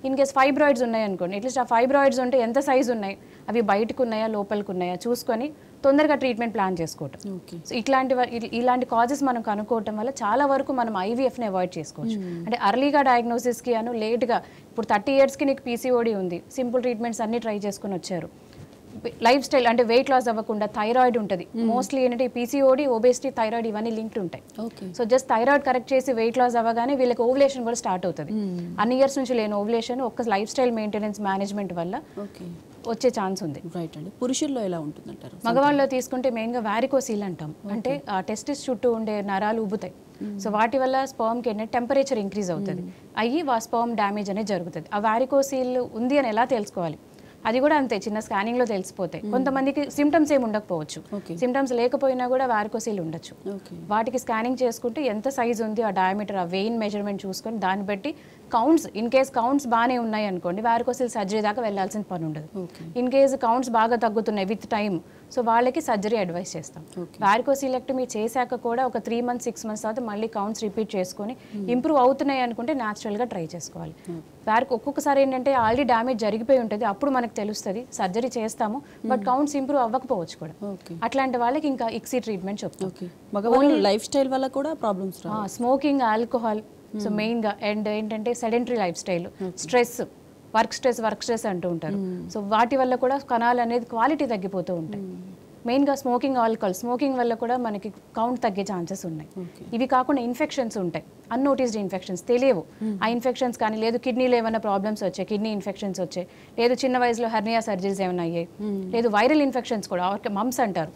S2: ఇన్ కేస్ ఫైబ్రాయిడ్స్ ఉన్నాయి అనుకోండి, అట్లీస్ట్ ఆ ఫైబ్రాయిడ్స్ ఉంటే ఎంత సైజు ఉన్నాయి, అవి బయటకు ఉన్నాయా లోపలికి ఉన్నాయా చూసుకొని తొందరగా ట్రీట్మెంట్ ప్లాన్ చేసుకోవటం. సో ఇలాంటి కాజెస్ మనం కనుక్కోవటం వల్ల చాలా వరకు మనం ఐవీఎఫ్ని అవాయిడ్ చేసుకోవచ్చు. అంటే అర్లీగా డయాగ్నోసిస్కి లేట్గా, ఇప్పుడు 30 yearsకి నీకు పీసీఓడి ఉంది, సింపుల్ ట్రీట్మెంట్స్ అన్ని ట్రై చేసుకుని వచ్చారు, లైఫ్ స్టైల్ అంటే వెయిట్ లాస్ అవ్వకుండా థైరాయిడ్ ఉంటుంది, మోస్ట్లీ ఏంటంటే పీసీఓడి, ఒబేసిటీ, థైరాయిడ్ ఇవన్నీ లింక్డ్ ఉంటాయి. సో జస్ట్ థైరాయిడ్ కరెక్ట్ చేసి వెయిట్ లాస్ అవ్వగానే వీళ్ళకి ఓవులేషన్ కూడా స్టార్ట్ అవుతుంది. అన్ని ఇయర్స్ నుంచి లేని ఓవులేషన్ ఒక్క లైఫ్ స్టైల్ మెయింటెనెన్స్ మేనేజ్మెంట్ వల్ల వచ్చే ఛాన్స్ ఉంది.
S1: రైట్ అండి. పురుషుల్లో ఎలా ఉంటుందంటారు?
S2: మగవాళ్ళలో తీసుకుంటే మెయిన్గా వారికోసీల్ అంటాం, అంటే ఆ టెస్టిస్ చుట్టూ ఉండే నరాలు ఉబ్బుతాయి. సో వాటి వల్ల స్పర్మ్కి ఏంటంటే టెంపరేచర్ ఇంక్రీజ్ అవుతుంది, అయ్యి స్పర్మ్ డ్యామేజ్ అనేది జరుగుతుంది. ఆ వారికోసీల్ ఉంది అని ఎలా తెలుసుకోవాలి, అది కూడా అంతే, చిన్న స్కానింగ్లో తెలిసిపోతాయి. కొంతమందికి సిమ్టమ్స్ ఏమి ఉండకపోవచ్చు, సిమ్టమ్స్ లేకపోయినా కూడా వారికోసీల్ ఉండొచ్చు. వాటికి స్కానింగ్ చేసుకుంటే ఎంత సైజ్ ఉంది, ఆ డయామీటర్, ఆ వెయిన్ మెజర్మెంట్ చూసుకొని దాన్ని బట్టి కౌంట్స్, ఇన్ కేస్ కౌంట్స్ బాగానే ఉన్నాయి అనుకోండి, వారికోసీల్ సర్జరీ దాకా వెళ్ళాల్సిన పని ఉండదు. ఇన్ కేస్ కౌంట్స్ బాగా తగ్గుతున్నాయి విత్ టైం, సో వాళ్ళకి సర్జరీ అడ్వైస్ చేస్తాం. వారికోసిలెక్టమీ చేశాక కూడా ఒక 3 months 6 months తర్వాత మళ్ళీ కౌంట్స్ రిపీట్ చేసుకొని ఇంప్రూవ్ అవుతున్నాయి అనుకుంటే న్యాచురల్గా ట్రై చేసుకోవాలి. వారికి ఒక్కొక్కసారి ఏంటంటే ఆల్రెడీ డ్యామేజ్ జరిగిపోయి ఉంటుంది, అప్పుడు మనకు తెలుస్తుంది, సర్జరీ చేస్తాము బట్ కౌంట్స్ ఇంప్రూవ్ అవ్వకపోవచ్చు కూడా. అట్లాంటి వాళ్ళకి ఇంకా ఇక్సీ ట్రీట్మెంట్ చెప్తాం.
S1: లైఫ్ స్టైల్ వల్ల కూడా ప్రాబ్లమ్స్,
S2: స్మోకింగ్, ఆల్కహాల్, సో మెయిన్గా అండ్ ఏంటంటే sedentary life style, stress, work stress అంటూ ఉంటారు. సో వాటి వల్ల కూడా కణాలు అనేది క్వాలిటీ తగ్గిపోతూ ఉంటాయి. మెయిన్గా స్మోకింగ్, ఆల్కహాల్, స్మోకింగ్ వల్ల కూడా మనకి కౌంట్ తగ్గే ఛాన్సెస్ ఉన్నాయి. ఇవి కాకుండా ఇన్ఫెక్షన్స్ ఉంటాయి, అన్నోటిస్డ్ ఇన్ఫెక్షన్స్, తెలియవు. ఆ ఇన్ఫెక్షన్స్ కానీ లేదు కిడ్నీలో ఏమైనా ప్రాబ్లమ్స్ వచ్చాయి, కిడ్నీ ఇన్ఫెక్షన్స్ వచ్చాయి, లేదు చిన్న వయసులో హెర్నియా సర్జరీస్ ఏమైనా అయ్యాయి, లేదు వైరల్ ఇన్ఫెక్షన్స్ కూడా, మమ్స్ అంటారు,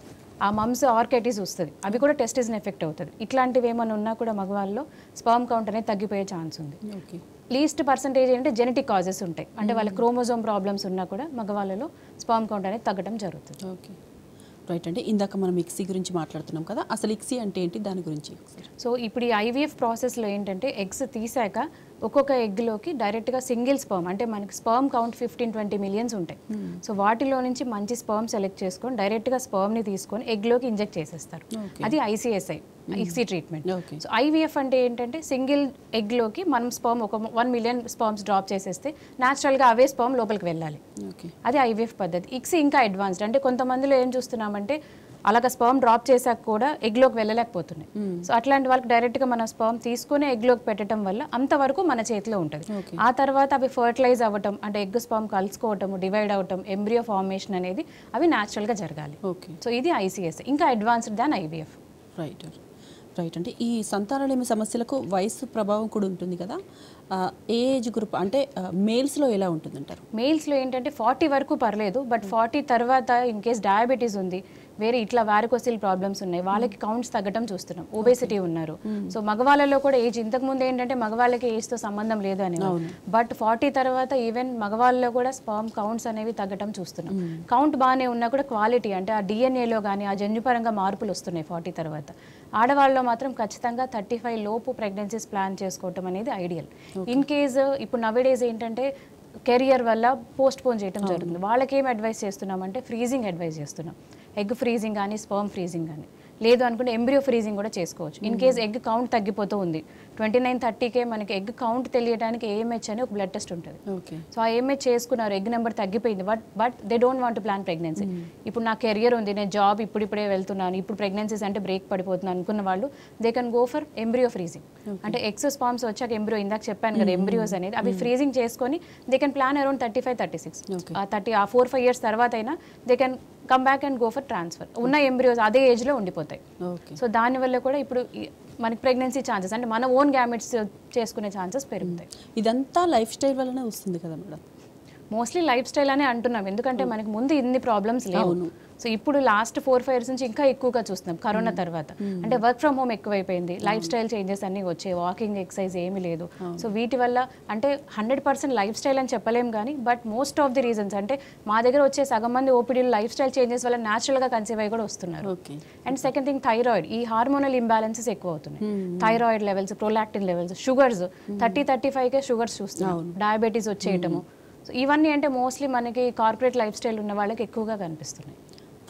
S2: ఆ మమ్స్ ఆర్కైటిస్ వస్తుంది, అవి కూడా టెస్టిస్ని ఎఫెక్ట్ అవుతుంది. ఇట్లాంటివి ఏమైనా ఉన్నా కూడా మగవాళ్ళలో స్పర్మ్ కౌంట్ అనేది తగ్గిపోయే ఛాన్స్ ఉంది. లీస్ట్ పర్సంటేజ్ ఏంటంటే జెనెటిక్ కాజెస్ ఉంటాయి, అంటే వాళ్ళ క్రోమోజోమ్ ప్రాబ్లమ్స్ ఉన్నా కూడా మగవాళ్ళలో స్పర్మ్ కౌంట్ అనేది తగ్గడం జరుగుతుంది.
S1: ఓకే, రైట్ అండి. ఇందాక మనం ఇక్సీ గురించి మాట్లాడుతున్నాం కదా, అసలు ఇక్సీ అంటే ఏంటి, దాని గురించి?
S2: సో ఇప్పుడు ఈ ఐవీఎఫ్ ప్రాసెస్లో ఏంటంటే ఎగ్స్ తీసాక ఒక్కొక్క ఎగ్లోకి డైరెక్ట్గా సింగిల్ స్పర్మ్, అంటే మనకి స్పర్మ్ కౌంట్ 15-20 మిలియన్స్ ఉంటాయి. సో వాటిలో నుంచి మంచి స్పర్మ్ సెలెక్ట్ చేసుకొని డైరెక్ట్గా స్పర్మ్ని తీసుకొని ఎగ్లోకి ఇంజెక్ట్ చేసేస్తారు. అది ICSI, ICSI treatment. So IVF అంటే ఏంటంటే సింగిల్ ఎగ్లోకి మనం స్పర్మ్ ఒక 1 million స్పర్మ్స్ డ్రాప్ చేసేస్తే న్యాచురల్గా అవే స్పర్మ్ లోపలికి వెళ్ళాలి. అది ఐవీఎఫ్ పద్ధతి. ఇక్సీ ఇంకా అడ్వాన్స్డ్, అంటే కొంతమందిలో ఏం చూస్తున్నామంటే అలాగ స్పర్మ్ డ్రాప్ చేశాక కూడా ఎగ్లోకి వెళ్ళలేకపోతున్నాయి. సో అట్లాంటి వాళ్ళకి డైరెక్ట్గా మన స్పర్మ్ తీసుకుని ఎగ్లోకి పెట్టడం వల్ల అంతవరకు మన చేతిలో ఉంటుంది. ఆ తర్వాత అవి ఫర్టిలైజ్ అవ్వటం, అంటే ఎగ్ స్పర్మ్ కలుసుకోవటం, డివైడ్ అవ్వటం, ఎంబ్రియో ఫార్మేషన్ అనేది అవి న్యాచురల్గా జరగాలి. సో ఇది ఐసిఎస్, ఇంకా అడ్వాన్స్డ్ దాన్ ఐవీఎఫ్.
S1: Right right. అంటే ఈ సంతానలేమి సమస్యలకు వయసు ప్రభావం కూడా ఉంటుంది కదా, ఏజ్ గ్రూప్ అంటే మేల్స్లో ఎలా ఉంటుందంటారు?
S2: మేల్స్లో ఏంటంటే 40 వరకు పర్లేదు, బట్ 40 తర్వాత ఇన్ కేస్ డయాబెటీస్ ఉంది, వేరే ఇట్లా వారికోసిల్ ప్రాబ్లమ్స్ ఉన్నాయి, వాళ్ళకి కౌంట్స్ తగ్గడం చూస్తున్నాం. ఒబేసిటీ ఉన్నారు. సో మగవాళ్ళలో కూడా ఏజ్, ఇంతకుముందు ఏంటంటే మగవాళ్ళకి ఏజ్తో సంబంధం లేదు అని, బట్ 40 తర్వాత ఈవెన్ మగవాళ్ళలో కూడా స్పర్మ్ కౌంట్స్ అనేవి తగ్గడం చూస్తున్నాం. కౌంట్ బాగానే ఉన్నా కూడా క్వాలిటీ, అంటే ఆ డిఎన్ఏలో కానీ ఆ జన్యుపరంగా మార్పులు వస్తున్నాయి 40 తర్వాత. ఆడవాళ్ళలో మాత్రం ఖచ్చితంగా 35 లోపు ప్రెగ్నెన్సీస్ ప్లాన్ చేసుకోవటం అనేది ఐడియల్. ఇన్ కేస్ ఇప్పుడు నవేడేస్ ఏంటంటే కెరియర్ వల్ల పోస్ట్ పోన్ చేయడం జరుగుతుంది. వాళ్ళకి ఏం అడ్వైస్ చేస్తున్నామంటే ఫ్రీజింగ్ అడ్వైస్ చేస్తున్నాం. ఎగ్ ఫ్రీజింగ్ కానీ స్పర్మ్ ఫ్రీజింగ్ కానీ, లేదు అనుకుంటే ఎంబ్రియో ఫ్రీజింగ్ కూడా చేసుకోవచ్చు. ఇన్ కేస్ ఎగ్ కౌంట్ తగ్గిపోతూ ఉంది, 29-30కే మనకి ఎగ్ కౌంట్ తెలియడానికి ఏఎంహెచ్ అని ఒక బ్లడ్ టెస్ట్ ఉంటుంది. సో ఆ ఏఎంహెచ్ చేసుకున్నారు, ఎగ్ నెంబర్ తగ్గిపోయింది, but they don't want plan pregnancy. ఇప్పుడు నా కెరియర్ ఉంది, నేను జాబ్ ఇప్పుడిప్పుడే వెళ్తున్నాను, ఇప్పుడు ప్రెగ్నెన్సీస్ అంటే బ్రేక్ పడిపోతున్నాను అనుకున్న వాళ్ళు they can go for embryo freezing. అంటే ఎగ్స్ స్పర్మ్స్ వచ్చాక ఎంబ్రియో, ఇందాక చెప్పాను కదా ఎంబ్రియోస్ అనేది, అవి ఫ్రీజింగ్ చేసుకొని they can plan around 35-36, 4-5 years తర్వాత అయినా they can come back and go for transfer. ఉన్న ఎంబ్రియోస్ అదే ఏజ్లో ఉండిపోతాయి. సో దానివల్ల కూడా ఇప్పుడు మనకి ప్రెగ్నెన్సీ ఛాన్సెస్, అంటే మన ఓన్ గ్యామెట్స్ చేసుకునే ఛాన్సెస్ పెరుగుతాయి.
S1: ఇదంతా లైఫ్ స్టైల్ వల్లనే వస్తుంది కదా మేడం?
S2: మోస్ట్లీ లైఫ్ స్టైల్ అనే అంటున్నాం, ఎందుకంటే మనకి ముందు ఇన్ని ప్రాబ్లమ్స్ లేవు. సో ఇప్పుడు లాస్ట్ 4-5 years నుంచి ఇంకా ఎక్కువగా చూస్తున్నాం కరోనా తర్వాత. అంటే వర్క్ ఫ్రమ్ హోమ్ ఎక్కువైపోయింది, లైఫ్ స్టైల్ చేంజెస్ అన్నీ వచ్చాయి, వాకింగ్ ఎక్సర్సైజ్ ఏమీ లేదు. సో వీటి వల్ల అంటే 100% లైఫ్ స్టైల్ అని చెప్పలేం కానీ, but most of the reasons, అంటే మా దగ్గర వచ్చే సగం మంది ఓపీడీలు లైఫ్ స్టైల్ చేంజెస్ వల్ల న్యాచురల్గా కన్సీవ్ అయ్యి కూడా వస్తున్నారు. అండ్ సెకండ్ థింగ్ థైరాయిడ్, ఈ హార్మోనల్ ఇంబ్యాలెన్సెస్ ఎక్కువ అవుతున్నాయి. Thyroid levels, prolactin levels, sugars 30-35కే షుగర్స్ చూస్తున్నాం, డయాబెటీస్ వచ్చేయటము. సో ఇవన్నీ అంటే మోస్ట్లీ మనకి కార్పొరేట్ లైఫ్ స్టైల్ ఉన్న వాళ్ళకి ఎక్కువగా కనిపిస్తున్నాయి.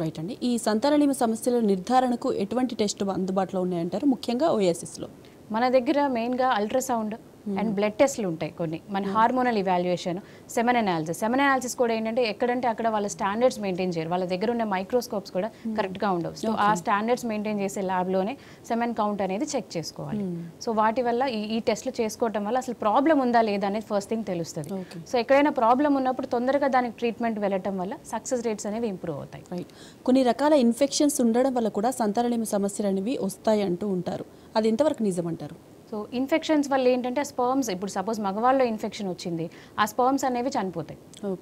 S1: రైట్ అండి. ఈ సంతానలేమి సమస్యల నిర్ధారణకు ఎటువంటి టెస్టులు అందుబాటులో ఉన్నాయంటారు, ముఖ్యంగా ఓయాసిస్లో?
S2: మన దగ్గర మెయిన్గా అల్ట్రాసౌండ్ అండ్ బ్లడ్ టెస్ట్లు ఉంటాయి కొన్ని, మన హార్మోనల్ ఇవాల్యుయేషన్, సెమెన్ అనాలిసిస్ కూడా ఏంటంటే ఎక్కడంటే అక్కడ వాళ్ళ స్టాండర్డ్స్ మెయింటైన్ చేయరు, వాళ్ళ దగ్గర ఉన్న మైక్రోస్కోప్స్ కూడా కరెక్ట్గా ఉండవు. సో ఆ స్టాండర్డ్స్ మెయింటైన్ చేసే ల్యాబ్లోనే సెమెన్ కౌంట్ అనేది చెక్ చేసుకోవాలి. సో వాటి వల్ల ఈ టెస్ట్లు చేసుకోవటం వల్ల అసలు ప్రాబ్లం ఉందా లేదా అనేది ఫస్ట్ థింగ్ తెలుస్తుంది. సో ఎక్కడైనా ప్రాబ్లం ఉన్నప్పుడు తొందరగా దానికి ట్రీట్మెంట్ వెళ్ళటం వల్ల సక్సెస్ రేట్స్ అనేవి ఇంప్రూవ్ అవుతాయి.
S1: రైట్. కొన్ని రకాల ఇన్ఫెక్షన్స్ ఉండడం వల్ల కూడా సంతానలేమి సమస్యలు అనేవి వస్తాయి అంటూ ఉంటారు, అది ఎంతవరకు నిజమంటారు?
S2: సో ఇన్ఫెక్షన్స్ వల్ల ఏంటంటే స్పర్మ్స్, ఇప్పుడు సపోజ్ మగవాళ్ళలో ఇన్ఫెక్షన్ వచ్చింది, ఆ స్పర్మ్స్ అనేవి చనిపోతాయి.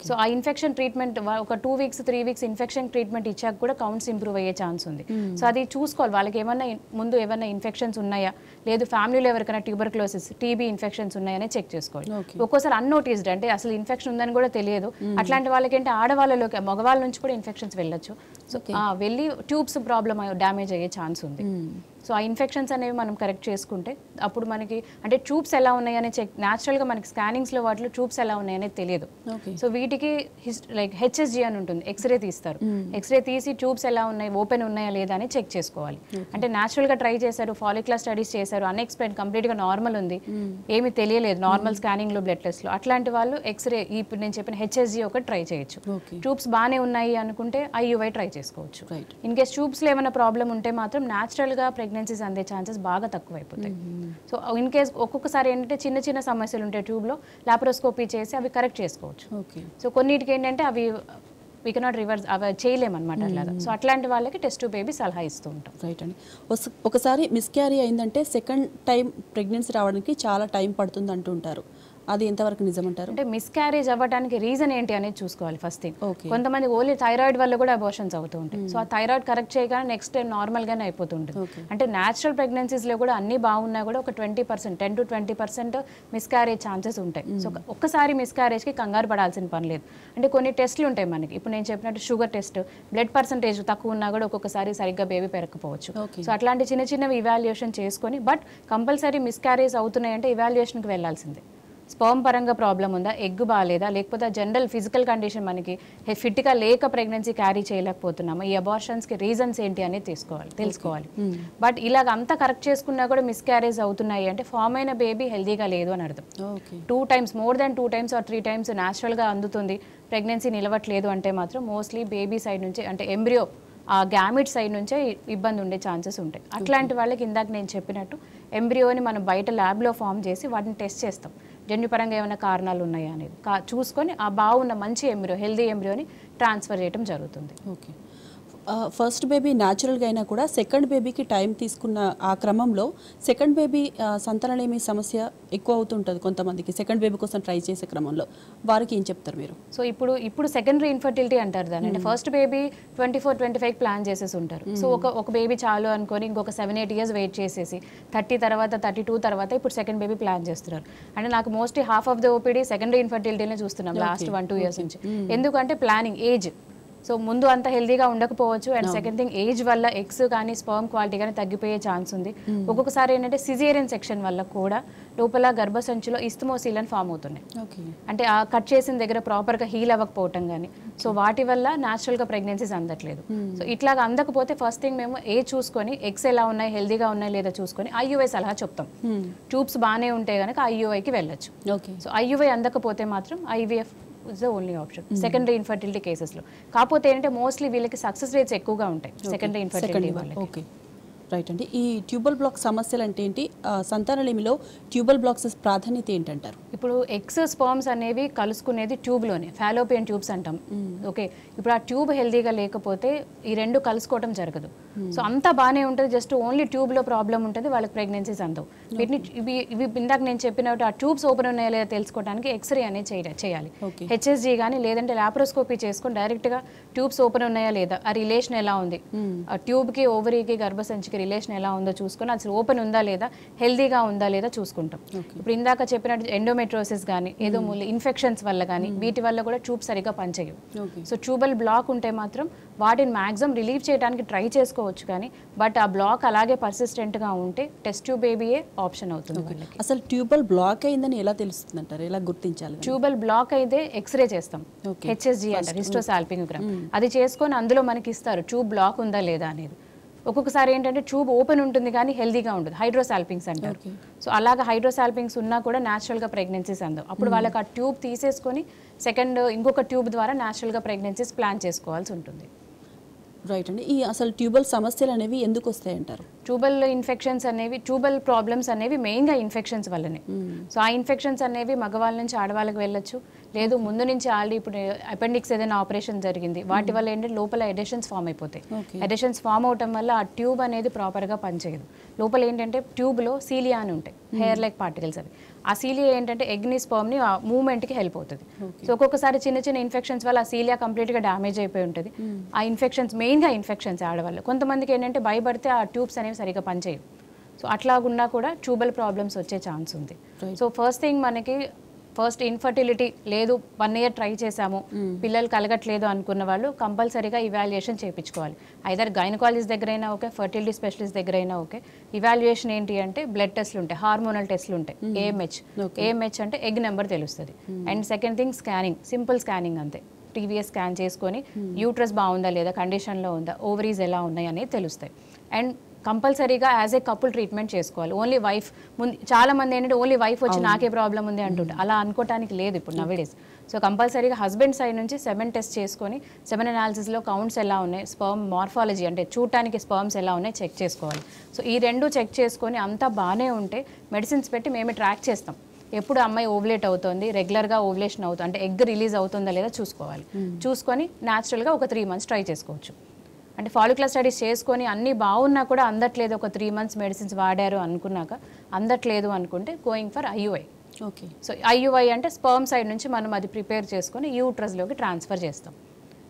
S2: సో ఆ ఇన్ఫెక్షన్ ట్రీట్మెంట్ ఒక 2 weeks 3 weeks ఇన్ఫెక్షన్ ట్రీట్మెంట్ ఇచ్చాక కూడా కౌంట్స్ ఇంప్రూవ్ అయ్యే ఛాన్స్ ఉంది. సో అది చూసుకోవాలి, వాళ్ళకి ఏమన్నా ముందు ఏమైనా ఇన్ఫెక్షన్స్ ఉన్నాయా, లేదు ఫ్యామిలీలో ఎవరికైనా ట్యూబర్క్లోసిస్, టీబీ ఇన్ఫెక్షన్స్ ఉన్నాయని చెక్ చేసుకోవాలి. ఒక్కోసారి అన్నోటిస్డ్, అంటే అసలు ఇన్ఫెక్షన్ ఉందని కూడా తెలియదు, అట్లాంటి వాళ్ళకి ఏంటి ఆడవాళ్ళలోకి మగవాళ్ళ నుంచి కూడా ఇన్ఫెక్షన్స్ వెళ్ళొచ్చు. సో వెళ్ళి ట్యూబ్స్ ప్రాబ్లమ్ డ్యామేజ్ అయ్యే ఛాన్స్ ఉంది. సో ఆ ఇన్ఫెక్షన్స్ అనేవి మనం కరెక్ట్ చేసుకుంటే అప్పుడు మనకి అంటే ట్యూబ్స్ ఎలా ఉన్నాయని చెక్ న్యాచురల్గా మనకి స్కానింగ్స్లో వాటిలో ట్యూబ్స్ ఎలా ఉన్నాయనేది తెలియదు. సో వీటికి లైక్ హెచ్ఎస్జి అని ఉంటుంది, ఎక్స్రే తీస్తారు. ఎక్స్రే తీసి ట్యూబ్స్ ఎలా ఉన్నాయి, ఓపెన్ ఉన్నాయా లేదా అని చెక్ చేసుకోవాలి. అంటే న్యాచురల్గా ట్రై చేశారు, ఫాలిక్యులర్ స్టడీస్ చేశారు, అన్ఎక్స్పెక్టెడ్ కంప్లీట్గా నార్మల్ ఉంది, ఏమీ తెలియలేదు నార్మల్ స్కానింగ్లో బ్లడ్ టెస్ట్లో, అట్లాంటి వాళ్ళు ఎక్స్రే ఇప్పుడు నేను చెప్పిన హెచ్ఎస్జి ఒకటి ట్రై చేయొచ్చు. ట్యూబ్స్ బాగానే ఉన్నాయి అనుకుంటే ఐయుఐ ట్రై చేసుకోవచ్చు. ఇన్ కేస్ ట్యూబ్స్లో ఏమైనా ప్రాబ్లం ఉంటే మాత్రం న్యాచురల్గా ప్రెగ్నెన్సీస్ అందే ఛాన్సెస్ బాగా తక్కువైపోతాయి. సో ఇన్ కేస్ ఒక్కొక్కసారి ఏంటంటే చిన్న చిన్న సమస్యలు ఉంటాయి ట్యూబ్లో, లాప్రోస్కోపీ చేసి అవి కరెక్ట్ చేసుకోవచ్చు. సో కొన్నిటికి ఏంటంటే అవి వీ కెనాట్ రివర్స్, అవి చేయలేమన్నమాట అలాగా. సో అట్లాంటి వాళ్ళకి టెస్ట్ ట్యూబ్ బేబీ సలహా ఇస్తూ ఉంటాం.
S1: రైట్ అండి. ఒకసారి మిస్క్యారీ అయిందంటే సెకండ్ టైం ప్రెగ్నెన్సీ రావడానికి చాలా టైం పడుతుంది అంటూ ఉంటారు, అది ఎంతవరకు నిజమంటారు?
S2: అంటే మిస్క్యారేజ్ అవ్వడానికి రీజన్ ఏంటి అనేది చూసుకోవాలి ఫస్ట్ థింగ్. కొంతమంది ఓన్లీ థైరాయిడ్ వల్ల కూడా అబార్షన్స్ అవుతూ ఉంటాయి. సో ఆ థైరాయిడ్ కరెక్ట్ చేయగానే నెక్స్ట్ టైం నార్మల్గానే అయిపోతుంటుంది. అంటే న్యాచురల్ ప్రెగ్నెన్సీస్లో కూడా అన్ని బాగున్నా కూడా ఒక 20%, 10 to 20% మిస్క్యారేజ్ ఛాన్సెస్ ఉంటాయి. సో ఒక్కసారి మిస్క్యారేజ్కి కంగారు పడాల్సిన పని లేదు. అంటే కొన్ని టెస్ట్లు ఉంటాయి మనకి, ఇప్పుడు నేను చెప్పినట్టు షుగర్ టెస్ట్, బ్లడ్ పర్సంటేజ్ తక్కువ ఉన్నా కూడా ఒక్కొక్కసారి సరిగ్గా బేబీ పెరగకపోవచ్చు. సో అట్లాంటి చిన్న చిన్నవి ఇవాల్యుయేషన్ చేసుకొని, బట్ కంపల్సరీ మిస్క్యారేజ్ అవుతున్నాయంటే ఇవాల్యుయేషన్కి వెళ్ళాల్సిందే. స్పర్మ్ పరంగా ప్రాబ్లం ఉందా, ఎగ్ బాగాలేదా, లేకపోతే జనరల్ ఫిజికల్ కండిషన్ మనకి ఫిట్గా లేక ప్రెగ్నెన్సీ క్యారీ చేయలేకపోతున్నామా, ఈ అబార్షన్స్కి రీజన్స్ ఏంటి అనేది తెలుసుకోవాలి. బట్ ఇలాగ అంతా కరెక్ట్ చేసుకున్నా కూడా మిస్క్యారేజ్ అవుతున్నాయి అంటే ఫామ్ అయిన బేబీ హెల్దీగా లేదు అని అర్థం. 2 times, more than 2 times or 3 times న్యాచురల్గా అందుతుంది, ప్రెగ్నెన్సీ నిలవట్లేదు అంటే మాత్రం మోస్ట్లీ బేబీ సైడ్ నుంచి అంటే ఎంబ్రియో ఆ గ్యామిట్ సైడ్ నుంచే ఇబ్బంది ఉండే ఛాన్సెస్ ఉంటాయి. అట్లాంటి వాళ్ళకి ఇందాక నేను చెప్పినట్టు ఎంబ్రియోని మనం బయట ల్యాబ్లో ఫామ్ చేసి వాటిని టెస్ట్ చేస్తాం, జన్యుపరంగా ఏమైనా కారణాలు ఉన్నాయా అనేది చూసుకొని ఆ బాగున్న మంచి ఎంబ్రియో, హెల్దీ ఎంబ్రియోని ట్రాన్స్ఫర్ చేయడం జరుగుతుంది.
S1: ఓకే. ఫస్ట్ బేబీ న్యాచురల్గా అయినా కూడా సెకండ్ బేబీకి టైం తీసుకున్న ఆ క్రమంలో సెకండ్ బేబీ సంతానలేమి సమస్య ఎక్కువ అవుతుంటుంది కొంతమందికి, సెకండ్ బేబీ కోసం ట్రై చేసే క్రమంలో వారికి ఏం చెప్తారు మీరు?
S2: సో ఇప్పుడు సెకండరీ ఇన్ఫర్టిలిటీ అంటారు దాన్ని. అంటే ఫస్ట్ బేబీ 24-25 ప్లాన్ చేసేసి ఉంటారు. సో ఒక బేబీ చాలు అనుకొని ఇంకొక 7-8 years వెయిట్ చేసేసి 30 తర్వాత 32 తర్వాత ఇప్పుడు సెకండ్ బేబీ ప్లాన్ చేస్తున్నారు. అంటే నాకు mostly half of the OPD secondary ఇన్ఫర్టిలిటీనే చూస్తున్నాం లాస్ట్ 1-2 years నుంచి. ఎందుకంటే ప్లానింగ్, ఏజ్, సో ముందు అంత హెల్దీగా ఉండకపోవచ్చు, అండ్ సెకండ్ థింగ్ ఏజ్ వల్ల ఎగ్స్ కానీ స్పర్మ్ క్వాలిటీ కానీ తగ్గిపోయే ఛాన్స్ ఉంది. ఒక్కొక్కసారి ఏంటంటే సిజేరియన్ సెక్షన్ వల్ల కూడా లోపల గర్భసంచిలో ఇస్తమోసీల్ ఫామ్ అవుతున్నాయి. అంటే ఆ కట్ చేసిన దగ్గర ప్రాపర్గా హీల్ అవ్వకపోవటం కానీ, సో వాటి వల్ల న్యాచురల్గా ప్రెగ్నెన్సీస్ అందట్లేదు. సో ఇట్లాగా అందకపోతే ఫస్ట్ థింగ్ మేము ఏజ్ చూసుకొని ఎగ్స్ ఎలా ఉన్నాయి, హెల్దీగా ఉన్నాయి లేదా చూసుకొని ఐయుఐ సలహా చెప్తాం. ట్యూబ్స్ బాగానే ఉంటే కనుక ఐయుఐకి వెళ్ళొచ్చు. సో ఐయుఐ అందకపోతే మాత్రం IVF is the only option secondary infertility కేసెస్లో. కాకపోతే ఏంటంటే మోస్ట్లీ వీళ్ళకి సక్సెస్ రేట్స్ ఎక్కువగా ఉంటాయి సెకండరీ ఇన్ఫర్టిలిటీ వాళ్ళకి.
S1: ఓకే, రైట్ అండి. ఈ ట్యూబల్ బ్లాక్ సమస్యలు అంటే ఏంటి, సంతానలేమిలో ట్యూబల్ బ్లాక్స్ ప్రాధాన్యత ఏంటంటారు?
S2: ఇప్పుడు ఎగ్స్ స్పర్మ్స్ అనేవి కలుసుకునేది ట్యూబ్లోనే, ఫాలోపియన్ ట్యూబ్స్ అంటాం. ఓకే, ఇప్పుడు ఆ ట్యూబ్ హెల్దీగా లేకపోతే ఈ రెండు కలుసుకోవడం జరగదు. సో అంతా బాగానే ఉంటుంది, జస్ట్ ఓన్లీ ట్యూబ్లో ప్రాబ్లం ఉంటుంది, వాళ్ళకి ప్రెగ్నెన్సీస్ అందవు. వీటిని ఇవి ఇందాక నేను చెప్పినట్టు ఆ ట్యూబ్స్ ఓపెన్ ఉన్నాయా లేదా తెలుసుకోవడానికి ఎక్స్రే అనేది చేయాలి. హెచ్ఎస్జీ కానీ లేదంటే లాప్రోస్కోపీ చేసుకొని డైరెక్ట్గా ట్యూబ్స్ ఓపెన్ ఉన్నాయా లేదా, ఆ రిలేషన్ ఎలా ఉంది, ఆ ట్యూబ్కి ఓవరీకి గర్భసంచికి రిలేషన్ ఎలా ఉందో చూసుకొని అసలు ఓపెన్ ఉందా లేదా, హెల్దీగా ఉందా లేదా చూసుకుంటాం. ఇప్పుడు ఇందాక చెప్పినట్టు ఎండోమెట్రోసిస్ కానీ ఏదో ఇన్ఫెక్షన్స్ వల్ల కానీ వీటి వల్ల కూడా ట్యూబ్ సరిగా పనిచేయవు. సో ట్యూబల్ బ్లాక్ ఉంటే మాత్రం వాటిని మ్యాక్సిమం రిలీవ్ చేయడానికి ట్రై చేసుకోవచ్చు, కానీ బట్ ఆ బ్లాక్ అలాగే పర్సిస్టెంట్గా ఉంటే టెస్ట్ ట్యూబ్ బేబీయే ఆప్షన్ అవుతుంది.
S1: అసలు ట్యూబల్ బ్లాక్ అయిందని ఎలా తెలుస్తుంది అంటారు, ఎలా గుర్తించాలి?
S2: ట్యూబల్ బ్లాక్ అయితే ఎక్స్రే చేస్తాం, హెచ్ఎస్జీ అంటారు, హిస్టోసాల్పింగోగ్రామ్. అది చేసుకొని అందులో మనకి ఇస్తారు ట్యూబ్ బ్లాక్ ఉందా లేదా అనేది. ఒక్కొక్కసారి ఏంటంటే ట్యూబ్ ఓపెన్ ఉంటుంది కానీ హెల్దీగా ఉంటుంది, హైడ్రోసాల్పింగ్స్ అంటారు. సో అలాగా హైడ్రోసాల్పింగ్స్ ఉన్నా కూడా న్యాచురల్గా ప్రెగ్నెన్సీస్ అందవు. అప్పుడు వాళ్ళకి ఆ ట్యూబ్ తీసేసుకొని ఇంకొక ట్యూబ్ ద్వారా న్యాచురల్గా ప్రెగ్నెన్సీస్ ప్లాన్ చేసుకోవాల్సి ఉంటుంది.
S1: రైట్ అండి. ఈ అసలు ట్యూబల్ సమస్యలు అనేవి ఎందుకు వస్తాయంటారు?
S2: ట్యూబల్ ఇన్ఫెక్షన్స్ అనేవి, ట్యూబల్ ప్రాబ్లమ్స్ అనేవి మెయిన్గా ఇన్ఫెక్షన్స్ వల్లనే. సో ఆ ఇన్ఫెక్షన్స్ అనేవి మగవాళ్ళ నుంచి ఆడవాళ్ళకి వెళ్ళొచ్చు, లేదు ముందు నుంచి ఆల్రెడీ ఇప్పుడు అపెండిక్స్ ఏదైనా ఆపరేషన్ జరిగింది వాటి వల్ల ఏంటంటే లోపల ఎడిషన్స్ ఫామ్ అయిపోతాయి. ఎడిషన్స్ ఫామ్ అవటం వల్ల ఆ ట్యూబ్ అనేది ప్రాపర్గా పనిచేయదు. లోపల ఏంటంటే ట్యూబ్లో సీలియా అని ఉంటాయి, హెయిర్ లైక్ పార్టికల్స్. అవి ఆ సీలియా ఏంటంటే ఎగ్ని స్పర్మ్ని ఆ మూవ్మెంట్కి హెల్ప్ అవుతుంది. సో ఒక్కొక్కసారి చిన్న చిన్న ఇన్ఫెక్షన్స్ వల్ల ఆ సీలియా కంప్లీట్గా డ్యామేజ్ అయిపోయి ఉంటుంది. ఆ ఇన్ఫెక్షన్స్ మెయిన్గా ఇన్ఫెక్షన్స్ ఆడవాళ్ళు, కొంతమందికి ఏంటంటే భయపడితే ఆ ట్యూబ్స్ అనేవి సరిగా పనిచేయవు. సో అట్లాగున్నా కూడా ట్యూబల్ ప్రాబ్లమ్స్ వచ్చే ఛాన్స్ ఉంది. సో ఫస్ట్ థింగ్ మనకి ఫస్ట్ ఇన్ఫర్టిలిటీ లేదు 1 year ట్రై చేసాము పిల్లలు కలగట్లేదు అనుకున్న వాళ్ళు కంపల్సరీగా ఇవాల్యుయేషన్ చేయించుకోవాలి. ఐదర్ గైనకాలజిస్ట్ దగ్గరైనా ఓకే, ఫర్టిలిటీ స్పెషలిస్ట్ దగ్గరైనా ఓకే. ఇవాల్యుయేషన్ ఏంటి అంటే బ్లడ్ టెస్ట్లు ఉంటాయి, హార్మోనల్ టెస్ట్లు ఉంటాయి, ఏఎంహెచ్ అంటే ఎగ్ నెంబర్ తెలుస్తుంది. And second thing scanning, simple scanning అంతే. టీవీఎస్ స్కాన్ చేసుకొని యూట్రస్ బాగుందా లేదా, కండిషన్లో ఉందా, ఓవరీస్ ఎలా ఉన్నాయి అనేది తెలుస్తాయి. అండ్ కంపల్సరీగా యాజ్ ఏ కపుల్ ట్రీట్మెంట్ చేసుకోవాలి. ఓన్లీ వైఫ్ ముందు చాలా మంది ఏంటంటే ఓన్లీ వైఫ్ వచ్చి నాకే ప్రాబ్లం ఉంది అంటుంటే అలా అనుకోవడానికి లేదు ఇప్పుడు నవేడేస్. సో కంపల్సరీగా హస్బెండ్ సైడ్ నుంచి 7 టెస్ట్ చేసుకొని 7 అనాలిసిస్లో కౌంట్స్ ఎలా ఉన్నాయి, స్పర్మ్ మార్ఫాలజీ అంటే చూడటానికి స్పర్మ్స్ ఎలా ఉన్నాయి చెక్ చేసుకోవాలి. సో ఈ 2 చెక్ చేసుకొని అంతా బాగానే ఉంటే మెడిసిన్స్ పెట్టి మేమే ట్రాక్ చేస్తాం. ఎప్పుడు అమ్మాయి ఓవులేట్ అవుతుంది, రెగ్యులర్గా ఓవులేషన్ అవుతుంది అంటే ఎగ్ రిలీజ్ అవుతుందా లేదా చూసుకోవాలి. చూసుకొని న్యాచురల్గా ఒక 3 months ట్రై చేసుకోవచ్చు. అంటే ఫాలిక్యులర్ స్టడీస్ చేసుకొని అన్నీ బాగున్నా కూడా అందట్లేదు, ఒక 3 months మెడిసిన్స్ వాడారు అనుకున్నాక అందట్లేదు అనుకుంటే going for IUI.
S1: Okay.
S2: So IUI అంటే స్పర్మ్ సైడ్ నుంచి మనం అది ప్రిపేర్ చేసుకొని యూట్రస్లోకి ట్రాన్స్ఫర్ చేస్తాం.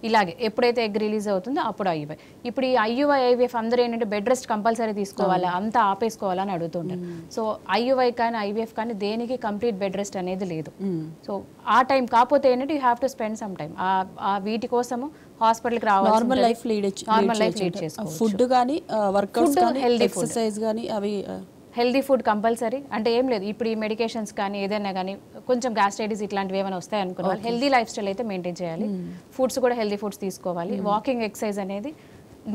S2: ఇలాగే ఎప్పుడైతే ఎగ్ రిలీజ్ అవుతుందో అప్పుడు ఐయుఐ. ఇప్పుడు ఈ ఐయుఐ ఐవీఎఫ్ అందరూ ఏంటంటే బెడ్ రెస్ట్ కంపల్సరీ తీసుకోవాలా, అంతా ఆపేసుకోవాలని అడుగుతుంటారు. సో ఐయుఐ కానీ ఐవీఎఫ్ కానీ దేనికి కంప్లీట్ బెడ్ రెస్ట్ అనేది లేదు. సో ఆ టైం కాకపోతే ఏంటంటే you have to spend some time వీటి కోసము హాస్పిటల్కి రావాలి.
S1: నార్మల్ లైఫ్ లీడ్ చేసుకోవచ్చు. ఫుడ్ కానీ వర్కౌట్స్ కానీ ఎక్సర్సైజ్ కానీ అవి
S2: హెల్దీ ఫుడ్ కంపల్సరీ. అంటే ఏం లేదు ఇప్పుడు ఈ మెడికేషన్స్ కానీ ఏదైనా కానీ కొంచెం గ్యాస్ట్రైటిస్ ఇట్లాంటివి ఏమైనా వస్తాయి అనుకున్న వాళ్ళు హెల్దీ లైఫ్ స్టైల్ అయితే మెయింటైన్ చేయాలి. ఫుడ్స్ కూడా హెల్దీ ఫుడ్స్ తీసుకోవాలి. వాకింగ్ ఎక్సర్సైజ్ అనేది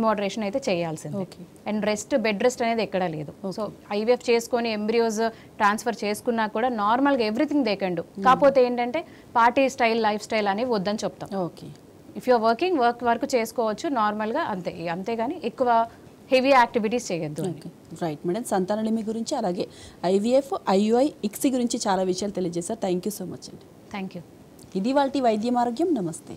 S2: మోడరేషన్ అయితే చేయాల్సింది. అండ్ రెస్ట్ బెడ్ రెస్ట్ అనేది ఎక్కడా లేదు. సో ఐవీఎఫ్ చేసుకొని ఎంబ్రియోస్ ట్రాన్స్ఫర్ చేసుకున్నా కూడా నార్మల్గా ఎవ్రీథింగ్ దే కెన్ డూ. కాకపోతే ఏంటంటే పార్టీ స్టైల్ లైఫ్ స్టైల్ అని వద్దని చెప్తాం.
S1: Okay.
S2: If you're working work చేసుకోవచ్చు నార్మల్గా అంతేగాని ఎక్కువ హెవీ యాక్టివిటీస్ చేయొద్దు.
S1: Right madam. సంతానలేమి గురించి అలాగే ఐవీఎఫ్, ఐయుఐ, ఇక్సీ గురించి చాలా విషయాలు తెలియజేశారు. థ్యాంక్ యూ సో మచ్ అండి.
S2: Thank you.
S1: ఇది వాళ్ళ వైద్యం ఆరోగ్యం. నమస్తే.